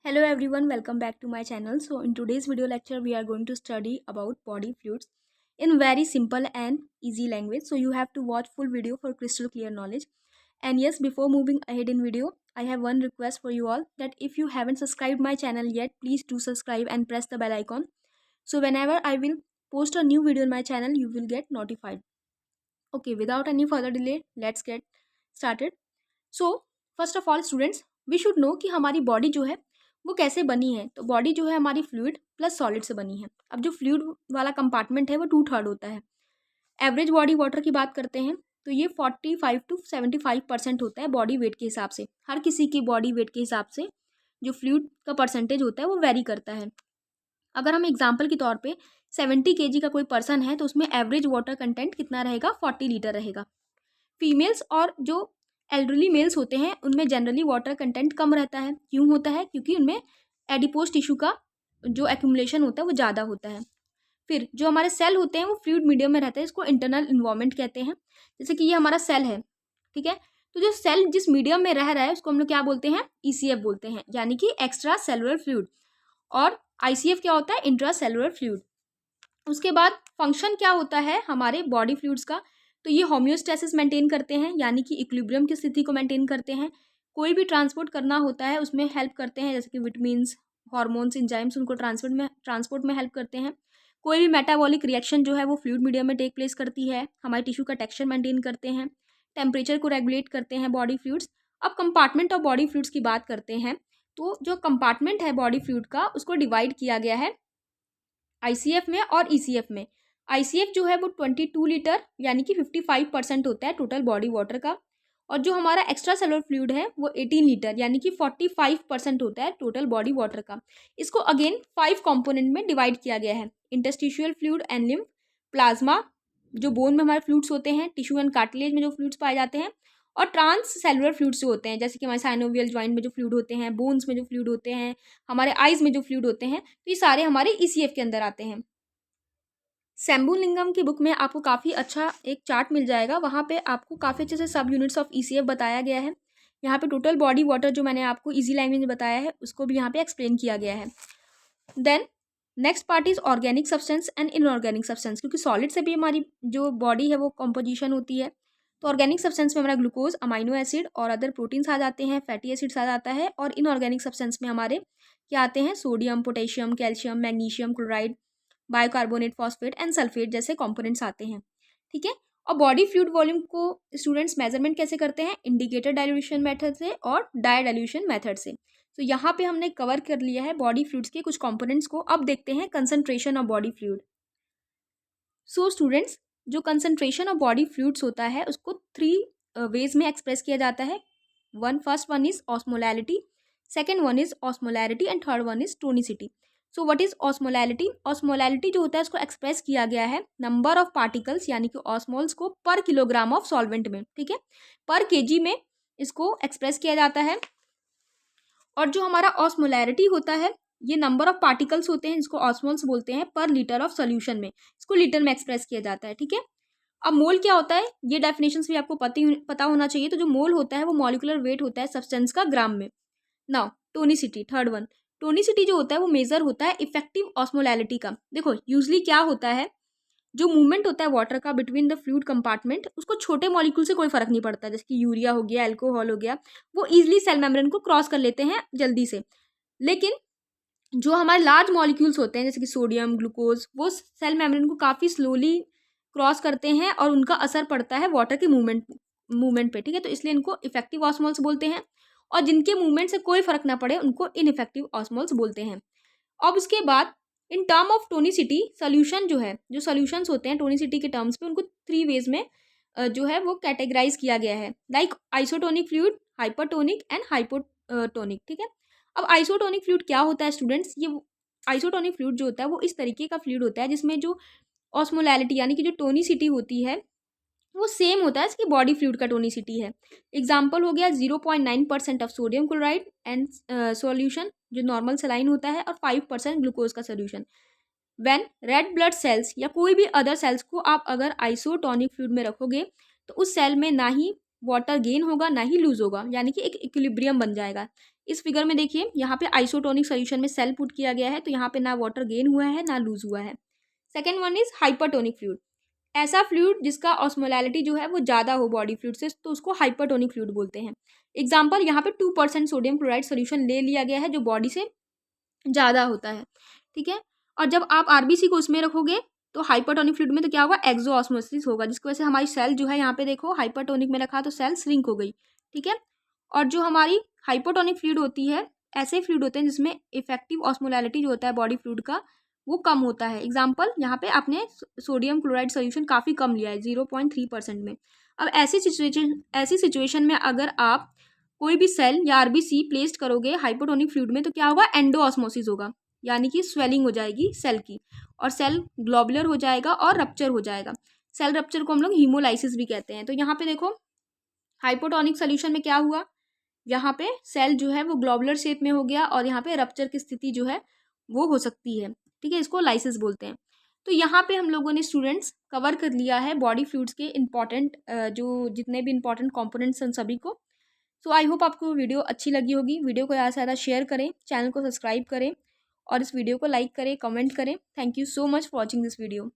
Hello everyone, welcome back to my channel. So in today's video lecture we are going to study about body fluids in very simple and easy language. So you have to watch full video for crystal clear knowledge. And yes, before moving ahead in video, I have one request for you all, that if you haven't subscribed my channel yet, please do subscribe and press the bell icon. So whenever I will post a new video on my channel, you will get notified. Okay, without any further delay, let's get started. So first of all students, we should know कि हमारी body जो है वो कैसे बनी है. तो body जो है हमारी फ्लूइड प्लस सॉलिड से बनी है. अब जो फ्लूइड वाला कंपार्टमेंट है वो 2/3 होता है. एवरेज बॉडी वाटर की बात करते हैं तो ये 45 to 75% होता है बॉडी वेट के हिसाब से. हर किसी की बॉडी वेट के हिसाब से जो फ्लूइड का परसेंटेज होता है वो वेरी करता है. अगर हम एग्जाम्पल के तौर पे 70 kg का कोई पर्सन है तो उसमें एवरेज वाटर कंटेंट कितना रहेगा, 40 लीटर रहेगा. फीमेल्स और जो एल्डरली मेल्स होते हैं उनमें जनरली वाटर कंटेंट कम रहता है. क्यों होता है? क्योंकि उनमें एडिपोज टिश्यू का जो एक्यूमुलेशन होता है वो ज़्यादा होता है. फिर जो हमारे सेल होते हैं वो फ्लूइड मीडियम में रहते हैं, इसको इंटरनल इन्वायरमेंट कहते हैं. जैसे कि ये हमारा सेल है, ठीक है. तो जो सेल जिस मीडियम में रह रहा है उसको हम लोग क्या बोलते हैं, ECF बोलते हैं, यानी कि एक्स्ट्रा सेलुलर फ्लूइड. और ICF क्या होता है, इंट्रा सेलुलर फ्लूइड. उसके बाद फंक्शन क्या होता है हमारे बॉडी फ्लूइड्स का, तो ये होम्योस्टेसिस मेंटेन करते हैं, यानी कि इक्विलिब्रियम की स्थिति को मेंटेन करते हैं. कोई भी ट्रांसपोर्ट करना होता है उसमें हेल्प करते हैं, जैसे कि विटामिन्स, हार्मोन्स, एंजाइम्स, उनको ट्रांसपोर्ट में हेल्प करते हैं. कोई भी मेटाबॉलिक रिएक्शन जो है वो फ्लूइड मीडियम में टेक प्लेस करती है. हमारे टिश्यू का टेक्सचर मेंटेन करते हैं, टेम्परेचर को रेगुलेट करते हैं बॉडी फ्लूइड्स. अब कंपार्टमेंट ऑफ बॉडी फ्लूइड्स की बात करते हैं तो जो कंपार्टमेंट है बॉडी फ्लूइड का उसको डिवाइड किया गया है ICF में और ECF में. ICF जो है वो 22 लीटर यानी कि 55% होता है टोटल बॉडी वाटर का. और जो हमारा एक्स्ट्रा सेलुलर फ्लूइड है वो 18 लीटर यानी कि 45% होता है टोटल बॉडी वाटर का. इसको अगेन 5 कंपोनेंट में डिवाइड किया गया है: interstitial fluid and lymph, plasma जो बोन में हमारे फ्लूइड्स होते हैं, टिश्यू एंड कार्टिलेज में जो फ्लूइड्स पाए जाते हैं, और ट्रांस सेलुलर फ्लूइड्स जो होते हैं, जैसे कि हमारे साइनोवियल जॉइंट में जो फ्लूइड होते हैं, बोन्स में जो फ्लूइड होते हैं, हमारे आइज में जो फ्लूइड होते हैं, तो ये सारे हमारे ECF के अंदर आते हैं. शंभुलिंगम की बुक में आपको काफ़ी अच्छा एक चार्ट मिल जाएगा, वहाँ पे आपको काफ़ी अच्छे से सब यूनिट्स ऑफ ECF बताया गया है. यहाँ पे टोटल बॉडी वाटर जो मैंने आपको इजी लैंग्वेज में बताया है उसको भी यहाँ पे एक्सप्लेन किया गया है. Then next part is organic substance and inorganic substance, क्योंकि सॉलिड से भी हमारी जो बॉडी है वो कंपोजिशन होती है. तो ऑर्गेनिक सब्सटेंस में हमारा ग्लूकोज, अमाइनो एसिड और अदर प्रोटीन्स आ जाते हैं, फैटी एसिड्स आ जाता है. और इनऑर्गेनिक सब्सटेंस में हमारे क्या आते हैं, sodium, potassium, calcium, magnesium chloride, bicarbonate, phosphate and sulphate जैसे कंपोनेंट्स आते हैं, ठीक है. और बॉडी फ्लूइड वॉल्यूम को स्टूडेंट्स मेजरमेंट कैसे करते हैं, इंडिकेटर डाइल्यूशन मेथड से और डाई डाइल्यूशन मेथड से. तो यहाँ पे हमने कवर कर लिया है बॉडी फ्लूइड्स के कुछ कंपोनेंट्स को. अब देखते हैं concentration of body fluid. So students, जो कंसंट्रेशन ऑफ बॉडी फ्लूइड्स होता है उसको 3 वेज में एक्सप्रेस किया जाता है. First one is osmolarity, second one is osmolarity and third one is tonicity. So what is osmolarity? Osmolarity जो होता है उसको एक्सप्रेस किया गया है नंबर ऑफ पार्टिकल्स यानी कि ऑस्मोल्स को पर किलोग्राम ऑफ सॉल्वेंट में, ठीक है. पर केजी में इसको एक्सप्रेस किया जाता है. और जो हमारा ऑस्मोलैरिटी होता है ये नंबर ऑफ पार्टिकल्स होते हैं जिसको ऑस्मोल्स बोलते हैं पर लीटर ऑफ सोल्यूशन में, इसको लीटर में एक्सप्रेस किया जाता है, ठीक है. अब मोल क्या होता है, ये डेफिनेशंस भी आपको पता होना चाहिए. तो जो मोल होता है वो मॉलिक्यूलर वेट होता है सब्सटेंस का ग्राम में. Now tonicity, third one. Tonicity जो होता है वो मेजर होता है इफेक्टिव ऑस्मोलैरिटी का. देखो यूजली क्या होता है, जो मूवमेंट होता है वाटर का बिटवीन द फ्लूइड कंपार्टमेंट उसको छोटे मॉलिक्यूल से कोई फर्क नहीं पड़ता, जैसे कि यूरिया हो गया, अल्कोहल हो गया, वो ईजिली सेल मेम्ब्रेन को क्रॉस कर लेते हैं जल्दी से. लेकिन जो हमारे लार्ज मॉलिक्यूल्स होते हैं जैसे कि सोडियम, ग्लूकोज, वो सेल मेम्ब्रेन को काफ़ी स्लोली क्रॉस करते हैं और उनका असर पड़ता है वाटर के मूवमेंट पे, ठीक है. तो इसलिए इनको इफेक्टिव ऑस्मोल्स बोलते हैं. और जिनके मूवमेंट से कोई फर्क ना पड़े उनको इनइफेक्टिव ऑस्मोल्स बोलते हैं. अब उसके बाद in term of tonicity, solution जो है, जो सोल्यूशंस होते हैं टोनिसिटी के टर्म्स पे, उनको 3 वेज में जो है वो कैटेगराइज किया गया है, like isotonic fluid, hypertonic and hypotonic, ठीक है. अब आइसोटोनिक फ्लूइड क्या होता है स्टूडेंट्स, ये आइसोटोनिक फ्लूइड जो होता है वो इस तरीके का फ्लूइड होता है जिसमें जो ऑस्मोलैरिटी यानी कि जो टोनिसिटी होती है वो सेम होता है इसकी बॉडी फ्लूइड का टोनिसिटी है. एग्जाम्पल हो गया 0.9% of sodium chloride and solution जो नॉर्मल सलाइन होता है, और 5% ग्लूकोज का solution. When red blood cells या कोई भी अदर सेल्स को आप अगर आइसोटोनिक फ्लूइड में रखोगे तो उस सेल में ना ही वाटर गेन होगा ना ही लूज होगा, यानी कि एक इक्विलिब्रियम बन जाएगा। इस फिगर में देखिए यहाँ पे आइसोटोनिक सोल्यूशन में सेल पुट किया गया है, तो यहाँ पे ना वाटर गेन हुआ है ना लूज हुआ है। Second one is hypertonic fluid. ऐसा फ्लूइड जिसका ऑस्मोलैलिटी जो है वो ज़्यादा हो बॉडी फ्लूइड से, तो उसको हाइपरटोनिक फ्लूइड बोलते हैं। एग्जाम्पल, यहाँ पे 2% सोडियम क्लोराइड सोल्यूशन ले लिया गया है जो बॉडी से ज़्यादा होता है, ठीक है। और जब आप आरबीसी को उसमें रखोगे तो हाइपरटोनिक फ्लूइड में, तो क्या होगा, एक्सो ऑस्मोसिस होगा, जिसकी वजह से हमारी सेल जो है यहाँ पे देखो हाइपरटोनिक में रखा तो सेल श्रिंक हो गई, ठीक है। और जो हमारी हाइपोटोनिक फ्लूइड होती है, ऐसे फ्लूइड होते हैं जिसमें इफेक्टिव ऑस्मोलैलिटी जो होता है बॉडी फ्लूइड का वो कम होता है। एग्जाम्पल, यहाँ पे आपने सोडियम क्लोराइड सोल्यूशन काफ़ी कम लिया है 0.3% में। अब ऐसी सिचुएशन में अगर आप कोई भी सेल या आरबीसी प्लेस्ड करोगे हाइपोटोनिक फ्लूइड में, तो क्या होगा, एंडो ऑस्मोसिस होगा, यानी कि स्वेलिंग हो जाएगी सेल की, और सेल ग्लोबुलर हो जाएगा और रप्चर हो जाएगा। सेल रप्चर को हम लोग हीमोलाइसिस भी कहते हैं। तो यहाँ पे देखो हाइपोटोनिक सोल्यूशन में क्या हुआ, यहाँ पे सेल जो है वो ग्लोबुलर शेप में हो गया और यहाँ पे रप्चर की स्थिति जो है वो हो सकती है, ठीक है, इसको लाइसिस बोलते हैं। तो यहाँ पे हम लोगों ने स्टूडेंट्स कवर कर लिया है बॉडी फ्लूइड्स के इंपॉर्टेंट जो जितने भी इंपॉर्टेंट कंपोनेंट्स हैं सभी को। सो आई होप आपको वीडियो अच्छी लगी होगी। वीडियो को ज़्यादा से ज़्यादा शेयर करें, चैनल को सब्सक्राइब करें और इस वीडियो को लाइक करें, कमेंट करें। Thank you so much for watching this video.